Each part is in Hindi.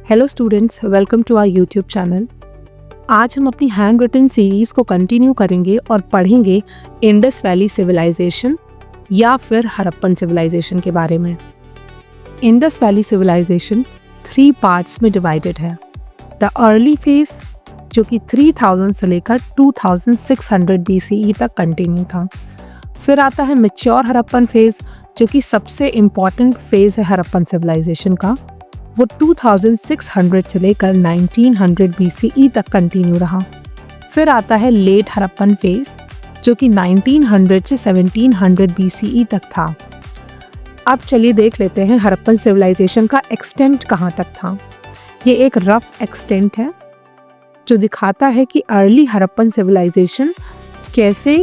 Hello students, welcome to our YouTube channel. आज हम अपनी हैंड रिटन सीरीज़ को कंटिन्यू करेंगे और पढ़ेंगे इंडस वैली सिविलाइजेशन या फिर हड़प्पन सिविलाइजेशन के बारे में। इंडस वैली सिविलाइजेशन 3 पार्ट्स में डिवाइडेड है। द अर्ली फेज जो कि 3000 से लेकर 2600 BCE तक कंटिन्यू था। फिर आता है मैच्योर हड़प्पन फेज जो कि सबसे इम्पॉर्टेंट फेज है हड़प्पन सिविलाइजेशन का। वो 2600 से लेकर 1900 BCE तक कंटिन्यू रहा। फिर आता है लेट हड़प्पन फेज जो कि 1900 से 1700 BCE तक था। अब चलिए देख लेते हैं हड़प्पन सिविलाइजेशन का एक्सटेंट कहाँ तक था। ये एक रफ एक्सटेंट है जो दिखाता है कि अर्ली हड़प्पन सिविलाइजेशन कैसे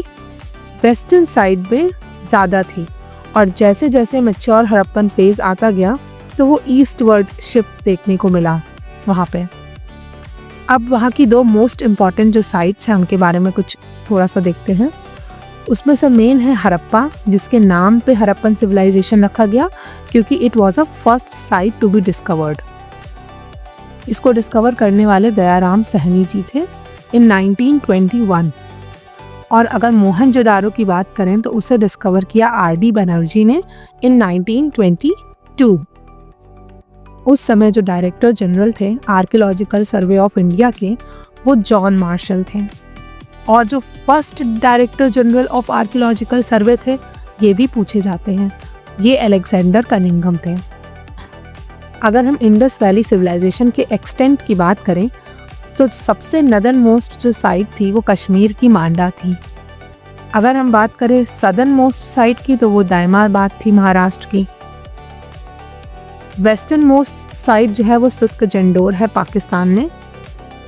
वेस्टर्न साइड में ज़्यादा थी और जैसे जैसे मैच्योर हड़प्पन फेज आता गया तो वो ईस्टवर्ड शिफ्ट देखने को मिला वहाँ पे। अब वहाँ की 2 मोस्ट इम्पॉर्टेंट जो साइट्स हैं उनके बारे में कुछ थोड़ा सा देखते हैं। उसमें से मेन है हड़प्पा, जिसके नाम पे हड़प्पन सिविलाइजेशन रखा गया क्योंकि it was a first site to be discovered. इसको डिस्कवर करने वाले दयाराम सहनी जी थे इन 1921। और अगर मोहनजोदारो की बात करें तो उसे डिस्कवर किया RD बनर्जी ने इन 1922। उस समय जो डायरेक्टर जनरल थे आर्कियोलॉजिकल सर्वे ऑफ इंडिया के, वो जॉन मार्शल थे। और जो first director general of archaeological सर्वे थे ये भी पूछे जाते हैं, ये अलेक्जेंडर कनिंघम थे। अगर हम इंडस वैली सिविलाइजेशन के एक्सटेंट की बात करें तो सबसे नदर्न मोस्ट जो साइट थी वो कश्मीर की मांडा थी। अगर हम बात करें सदर्न मोस्ट साइट की तो वो दायमाबाद थी महाराष्ट्र की। वेस्टर्न मोस्ट साइट जो है वो सुत्क जंडोर है पाकिस्तान में।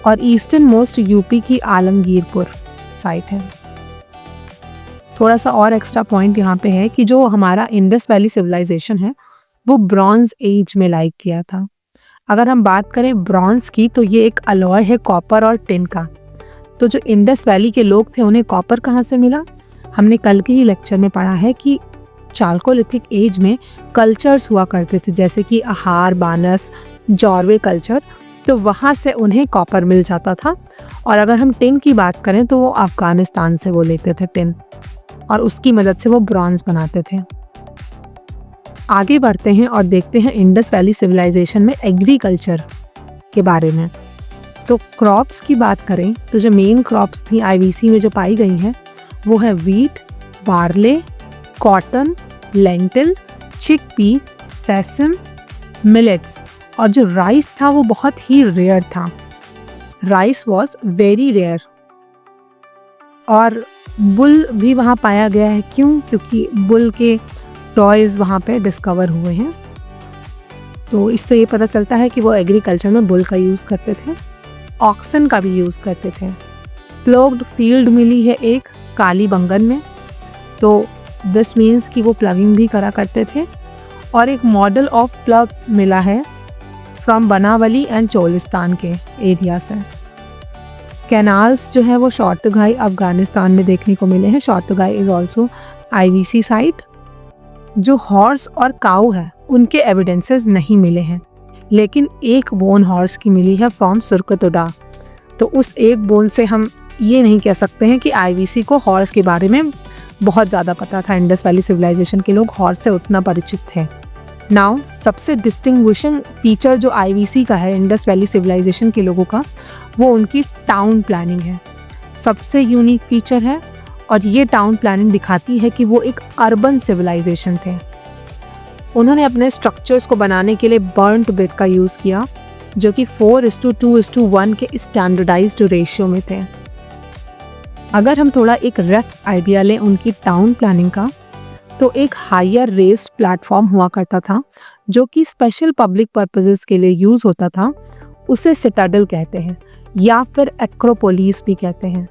और ईस्टर्न मोस्ट यूपी की आलमगीरपुर साइट है। थोड़ा सा और एक्स्ट्रा पॉइंट यहाँ पे है कि जो हमारा इंडस वैली सिविलाइजेशन है वो ब्रॉन्ज एज में लाइक किया था। अगर हम बात करें ब्रॉन्ज की तो ये एक अलॉय है कॉपर और टिन का। तो जो इंडस वैली के लोग थे उन्हें कॉपर कहाँ से मिला? हमने कल के ही लेक्चर में पढ़ा है कि चालकोलिथिक एज में कल्चर्स हुआ करते थे जैसे कि आहार, बानस, जॉर्वे कल्चर, तो वहाँ से उन्हें कॉपर मिल जाता था। और अगर हम टिन की बात करें तो वो अफ़गानिस्तान से वो लेते थे टिन और उसकी मदद से वो ब्रॉन्ज बनाते थे। आगे बढ़ते हैं और देखते हैं इंडस वैली सिविलाइजेशन में एग्रीकल्चर के बारे में। तो क्रॉप्स की बात करें तो जो मेन क्रॉप्स थी IVC में जो पाई गई हैं वो है wheat, barley, cotton, lentil, chickpea, sesame, millets. और जो राइस था वो बहुत ही रेयर था। Rice was very rare. और बुल भी वहाँ पाया गया है। क्यों? क्योंकि बुल के टॉयज़ वहाँ पे डिस्कवर हुए हैं। तो इससे ये पता चलता है कि वो एग्रीकल्चर में बुल का यूज़ करते थे, ऑक्सन का भी यूज़ करते थे। प्लॉग्ड फील्ड मिली है एक काली बंगन में, तो दिस मीन्स कि वो प्लगिंग भी करा करते थे। और एक मॉडल ऑफ प्लग मिला है फ्रॉम बनावली एंड चोलिस्तान के एरिया से। कैनाल्स जो है वो शॉर्टगाई अफगानिस्तान में देखने को मिले हैं। शॉर्टगाई इज़ ऑल्सो IVC साइट। जो हॉर्स और काऊ है उनके एविडेंसेस नहीं मिले हैं, लेकिन एक बोन हॉर्स की मिली है फ्रॉम सुरकतुडा। तो उस एक बोन से हम ये नहीं कह सकते हैं कि IVC को हॉर्स के बारे में बहुत ज़्यादा पता था। इंडस वैली सिविलाइजेशन के लोग हॉर्स से उतना परिचित थे। नाउ सबसे डिस्टिंग्विशिंग फीचर जो IVC का है इंडस वैली सिविलाइजेशन के लोगों का, वो उनकी टाउन प्लानिंग है। सबसे यूनिक फीचर है और ये टाउन प्लानिंग दिखाती है कि वो एक अर्बन सिविलाइजेशन थे। उन्होंने अपने स्ट्रक्चर्स को बनाने के लिए बर्न्ट ब्रिक का यूज़ किया जो कि 4:2:1 के स्टैंडर्डाइज्ड रेशियो में थे। अगर हम थोड़ा एक रफ आइडिया लें उनकी टाउन प्लानिंग का, तो एक हायर रेस्ड प्लेटफॉर्म हुआ करता था जो कि स्पेशल पब्लिक पर्पसेस के लिए यूज़ होता था। उसे सिटाडल कहते हैं या फिर एक्रोपोलिस भी कहते हैं।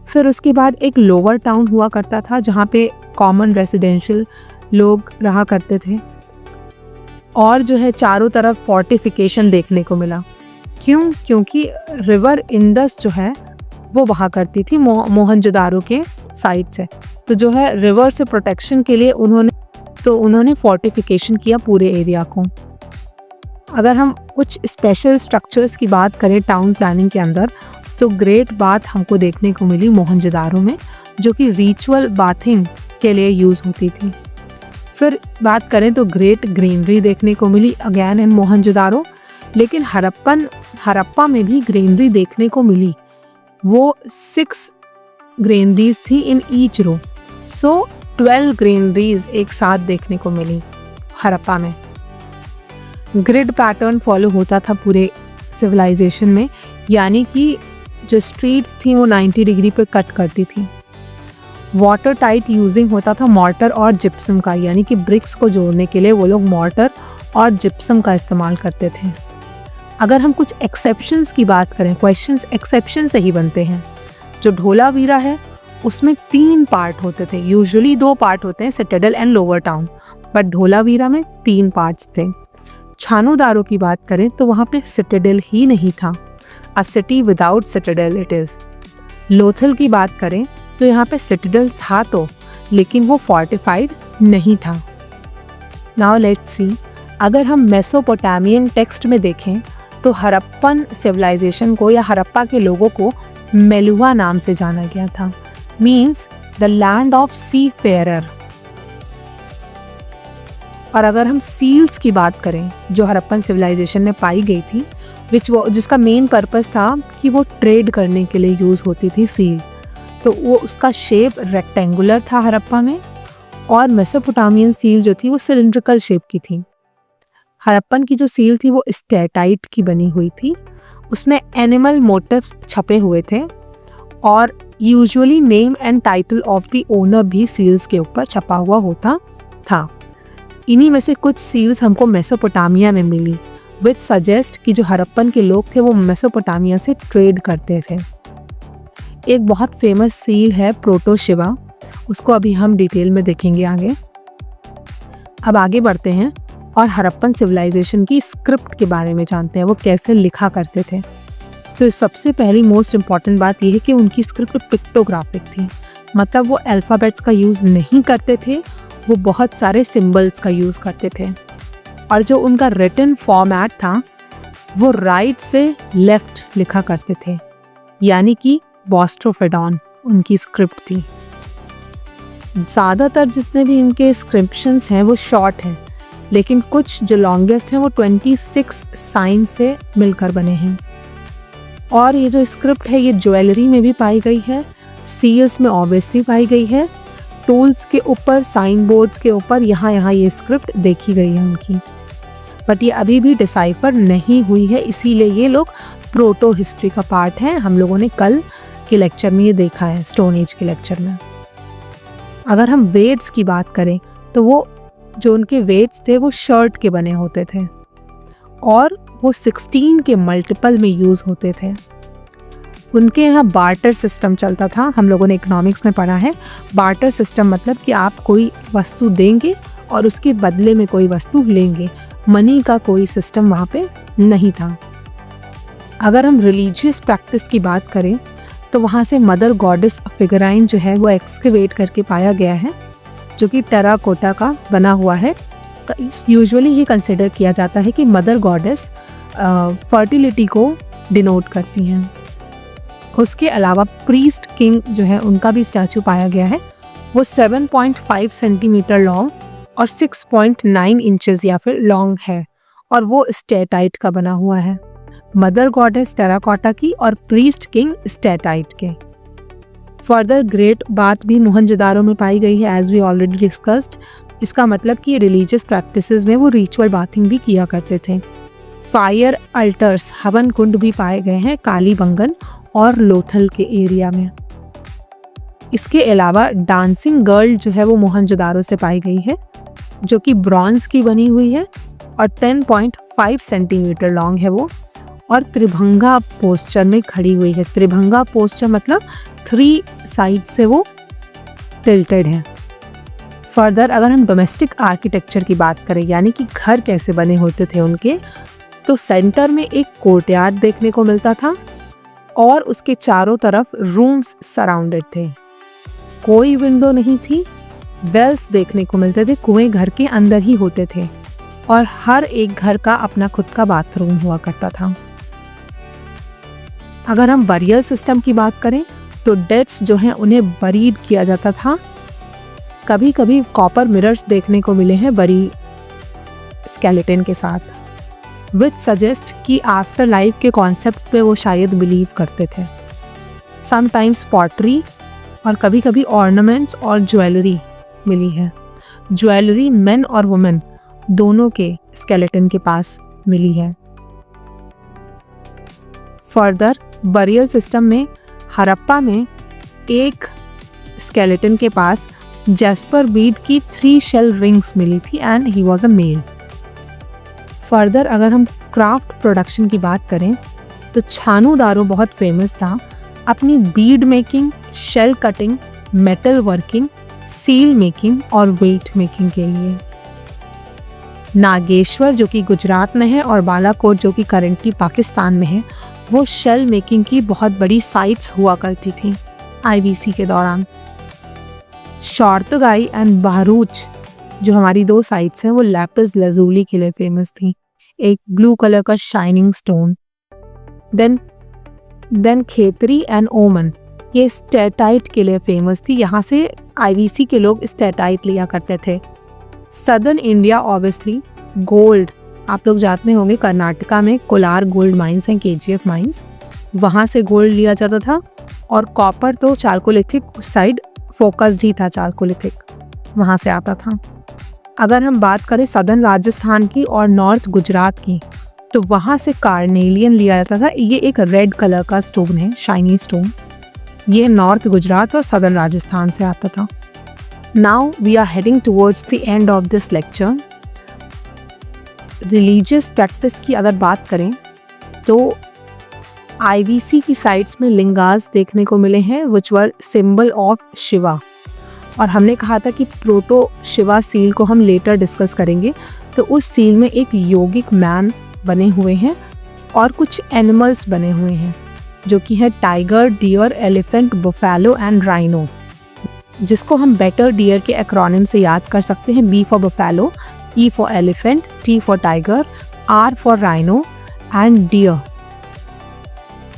फिर उसके बाद एक लोअर टाउन हुआ करता था जहाँ पे कॉमन रेजिडेंशियल लोग रहा करते थे। और जो है चारों तरफ फोर्टिफिकेशन देखने को मिला। क्यों? क्योंकि रिवर इंडस जो है वो बहा करती थी मोहनजोदारो के साइड से। तो जो है रिवर से प्रोटेक्शन के लिए उन्होंने फोर्टिफिकेशन किया पूरे एरिया को। अगर हम कुछ स्पेशल स्ट्रक्चर्स की बात करें टाउन प्लानिंग के अंदर, तो ग्रेट बाथ हमको देखने को मिली मोहनजोदारो में, जो कि रिचुअल बाथिंग के लिए यूज़ होती थी। फिर बात करें तो ग्रेट ग्रीनरी देखने को मिली अगेन इन मोहनजोदारो, लेकिन हड़प्पा में भी ग्रीनरी देखने को मिली। वो 6 ग्रीनरीज थी in each row, so 12 greeneries एक साथ देखने को मिली हड़प्पा में। ग्रिड पैटर्न फॉलो होता था पूरे सिविलाइजेशन में, यानी कि जो स्ट्रीट्स थी वो 90 डिग्री पे कट करती थी। वाटर टाइट यूजिंग होता था मॉर्टर और जिप्सम का, यानी कि ब्रिक्स को जोड़ने के लिए वो लोग मॉर्टर और जिप्सम का इस्तेमाल करते थे। अगर हम कुछ एक्सेप्शंस की बात करें, क्वेश्चंस एक्सेप्शन से ही बनते हैं। जो ढोलावीरा है उसमें 3 पार्ट होते थे, यूजुअली 2 पार्ट होते हैं, Citadel and lower town, but Dholavira में 3 पार्ट्स थे। छानूदारो की बात करें तो वहाँ पे सिटाडेल ही नहीं था, अ city without Citadel it is. Lothal की बात करें तो यहाँ पे सिटाडेल था तो, लेकिन वो फोर्टिफाइड नहीं था। नाउ लेट्स सी, अगर हम मेसोपोटामियन टेक्स्ट में देखें तो हड़प्पन सिविलाइजेशन को या हड़प्पा के लोगों को मेलुआ नाम से जाना गया था, means the land of seafarer. और अगर हम सील्स की बात करें जो हड़प्पन सिविलाइजेशन में पाई गई थी, जिसका मेन पर्पस था कि वो ट्रेड करने के लिए यूज़ होती थी सील, तो वो उसका शेप रेक्टेंगुलर था हड़प्पा में, और मेसोपोटामियन सील जो थी वो सिलिंड्रिकल शेप की थी। हड़प्पन की जो सील थी वो स्टेटाइट की बनी हुई थी, उसमें एनिमल मोटिव्स छपे हुए थे, और usually name and title of the owner भी सील्स के ऊपर छपा हुआ होता था। इन्हीं में से कुछ सील्स हमको मेसोपोटामिया में मिली, विच सजेस्ट कि जो हड़प्पन के लोग थे वो मेसोपोटामिया से ट्रेड करते थे। एक बहुत फेमस सील है प्रोटोशिवा, उसको अभी हम डिटेल में देखेंगे आगे। अब आगे बढ़ते हैं और हड़प्पन सिविलाइजेशन की स्क्रिप्ट के बारे में जानते हैं, वो कैसे लिखा करते थे। तो सबसे पहली मोस्ट इम्पॉर्टेंट बात यह है कि उनकी स्क्रिप्ट पिक्टोग्राफिक थी, मतलब वो अल्फ़ाबेट्स का यूज़ नहीं करते थे, वो बहुत सारे सिंबल्स का यूज़ करते थे। और जो उनका रिटन फॉर्मेट था वो राइट से लेफ्ट लिखा करते थे, यानी कि बोस्ट्रोफेडॉन उनकी स्क्रिप्ट थी। ज़्यादातर जितने भी इनके स्क्रिप्शंस हैं वो शॉर्ट हैं, लेकिन कुछ जो लॉन्गेस्ट हैं वो 26 साइन से मिलकर बने हैं। और ये जो स्क्रिप्ट है ये ज्वेलरी में भी पाई गई है, सील्स में ऑब्वियसली पाई गई है, टूल्स के ऊपर, साइन बोर्ड्स के ऊपर, यहाँ ये स्क्रिप्ट देखी गई है उनकी। बट ये अभी भी डिसाइफर नहीं हुई है, इसीलिए ये लोग प्रोटो हिस्ट्री का पार्ट है। हम लोगों ने कल के लेक्चर में ये देखा है, स्टोन एज के लेक्चर में। अगर हम वेट्स की बात करें तो वो जो उनके वेट्स थे वो शर्ट के बने होते थे, और वो 16 के मल्टीपल में यूज़ होते थे। उनके यहाँ बार्टर सिस्टम चलता था, हम लोगों ने इकोनॉमिक्स में पढ़ा है। बार्टर सिस्टम मतलब कि आप कोई वस्तु देंगे और उसके बदले में कोई वस्तु लेंगे, मनी का कोई सिस्टम वहाँ पे नहीं था। अगर हम रिलीजियस प्रैक्टिस की बात करें तो वहाँ से मदर गॉडेस फिगराइन जो है वो एक्सकेवेट करके पाया गया है, जो कि टेराकोटा का बना हुआ है। यूजुअली ये कंसिडर किया जाता है कि मदर गॉडेस फर्टिलिटी को डिनोट करती हैं। उसके अलावा प्रीस्ट किंग जो है उनका भी स्टैचू पाया गया है, वो 7.5 सेंटीमीटर लॉन्ग और 6.9 इंचेस या फिर लॉन्ग है, और वो स्टेटाइट का बना हुआ है। मदर गॉडेस टेराकोटा की और प्रीस्ट किंग स्टेटाइट के। फर्दर ग्रेट बात भी मोहनजोदारो में पाई गई है, एज वी ऑलरेडी डिस्कस्ड। इसका मतलब कि रिलीजियस प्रैक्टिसेस में वो रिचुअल बाथिंग भी किया करते थे। फायर अल्टर्स, हवन कुंड भी पाए गए हैं कालीबंगन और लोथल के एरिया में। इसके अलावा डांसिंग गर्ल जो है वो मोहनजोदारो से पाई गई है, जो कि ब्रॉन्ज की बनी हुई है और 10.5 सेंटीमीटर लॉन्ग है वो, और त्रिभंगा पोस्चर में खड़ी हुई है। त्रिभंगा पोस्चर मतलब 3 साइड से वो टिल्टेड है। फर्दर अगर हम डोमेस्टिक आर्किटेक्चर की बात करें, यानी कि घर कैसे बने होते थे उनके, तो सेंटर में एक कोर्टयार्ड देखने को मिलता था और उसके चारों तरफ रूम्स सराउंडेड थे। कोई विंडो नहीं थी। वेल्स देखने को मिलते थे, कुएं घर के अंदर ही होते थे। और हर एक घर का अपना खुद का बाथरूम हुआ करता था। अगर हम बरियल सिस्टम की बात करें तो डेड्स जो हैं उन्हें बरीड किया जाता था। कभी कभी कॉपर मिरर्स देखने को मिले हैं बरी स्केलेटन के साथ, विच सजेस्ट कि आफ्टर लाइफ के कॉन्सेप्ट पे वो शायद बिलीव करते थे। समटाइम्स पॉटरी और कभी कभी ऑर्नामेंट्स और ज्वेलरी मिली है। ज्वेलरी मेन और वुमेन दोनों के स्केलेटन के पास मिली है। फर्दर बरियल सिस्टम में हड़प्पा में एक स्केलेटन के पास जैस्पर बीड की 3 शेल रिंग्स मिली थी and he was a male. Further अगर हम क्राफ्ट प्रोडक्शन की बात करें तो छानू दारो बहुत फेमस था अपनी bead making, shell cutting, metal working, seal making और वेट मेकिंग के लिए। नागेश्वर जो कि गुजरात में है और बालाकोट जो कि करेंटली पाकिस्तान में है, वो शेल मेकिंग की बहुत बड़ी साइट्स हुआ करती थी आईवीसी के दौरान। शॉर्तगाई एंड बहरूच जो हमारी 2 साइट्स हैं वो लैपिस लजूली के लिए फेमस थी, एक ब्लू कलर का shining stone. Then Khetri and Oman ये स्टेटाइट के लिए फेमस थी, यहाँ से आईवीसी के लोग स्टेटाइट लिया करते थे। सदर्न इंडिया ऑब्वियसली गोल्ड, आप लोग जानते होंगे कर्नाटका में कोलार गोल्ड माइंस हैं, केजीएफ माइंस, वहाँ से गोल्ड लिया जाता था। और कॉपर तो चालकोलिथिक साइड फोकस्ड ही था, चालकोलिथिक वहाँ से आता था। अगर हम बात करें सदर्न राजस्थान की और नॉर्थ गुजरात की तो वहाँ से कार्नेलियन लिया जाता था। ये एक रेड कलर का स्टोन है, शाइनी स्टोन। ये नॉर्थ गुजरात और सदर्न राजस्थान से आता था। Now we are heading towards the end of this lecture. Religious practice की अगर बात करें तो आईवीसी की साइट्स में लिंगास देखने को मिले हैं विच वर सिंबल ऑफ शिवा, और हमने कहा था कि प्रोटो शिवा सील को हम लेटर डिस्कस करेंगे। तो उस सील में एक योगिक मैन बने हुए हैं और कुछ एनिमल्स बने हुए हैं जो कि है tiger, deer, elephant, buffalo and rhino, जिसको हम बेटर डियर के एक्रोनिम से याद कर सकते हैं। B for buffalo, E for elephant, T for tiger, R for rhino and deer.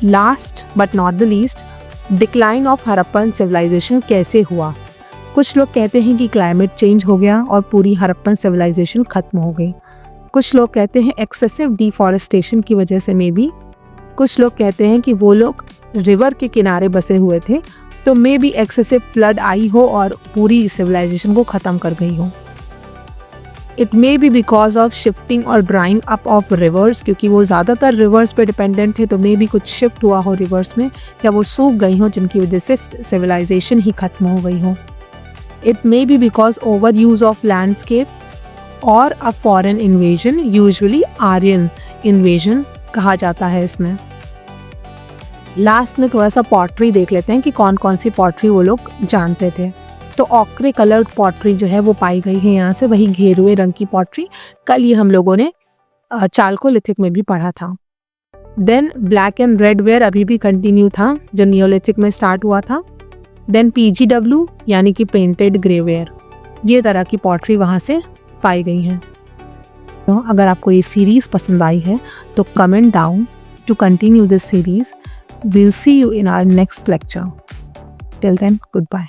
Last but not the least, decline of Harappan civilisation कैसे हुआ। कुछ लोग कहते हैं कि क्लाइमेट चेंज हो गया और पूरी हड़प्पन सिविलाइजेशन खत्म हो गई। कुछ लोग कहते हैं एक्सेसिव डिफॉरेस्टेशन की वजह से मे बी। कुछ लोग कहते हैं कि वो लोग रिवर के किनारे बसे हुए थे तो मे बी एक्सेसिव फ्लड आई हो और पूरी सिविलाइजेशन को ख़त्म कर गई हो। It may be because of shifting और ड्राइंग अप ऑफ रिवर्स, क्योंकि वो ज़्यादातर रिवर्स पे डिपेंडेंट थे तो मे बी कुछ शिफ्ट हुआ हो रिवर्स में, या वो सूख गई हो जिनकी वजह से सिविलाइजेशन ही खत्म हो गई हो। It may be because overuse of landscape और a foreign invasion, usually Aryan invasion कहा जाता है इसमें। लास्ट में थोड़ा सा पॉटरी देख लेते हैं कि कौन कौन सी पॉटरी वो लोग जानते थे। तो ऑक्रे कलर्ड पॉटरी जो है वो पाई गई है यहाँ से, वही घेरुए रंग की पॉटरी। कल ये हम लोगों ने चालकोलिथिक में भी पढ़ा था। Then black and red ware अभी भी कंटिन्यू था जो नियोलिथिक में स्टार्ट हुआ था। देन PGW यानी कि पेंटेड ग्रेवेयर, ये तरह की पॉटरी वहाँ से पाई गई हैं। तो अगर आपको ये सीरीज़ पसंद आई है तो comment down to continue this series. We'll see you in our next lecture. Till then, goodbye.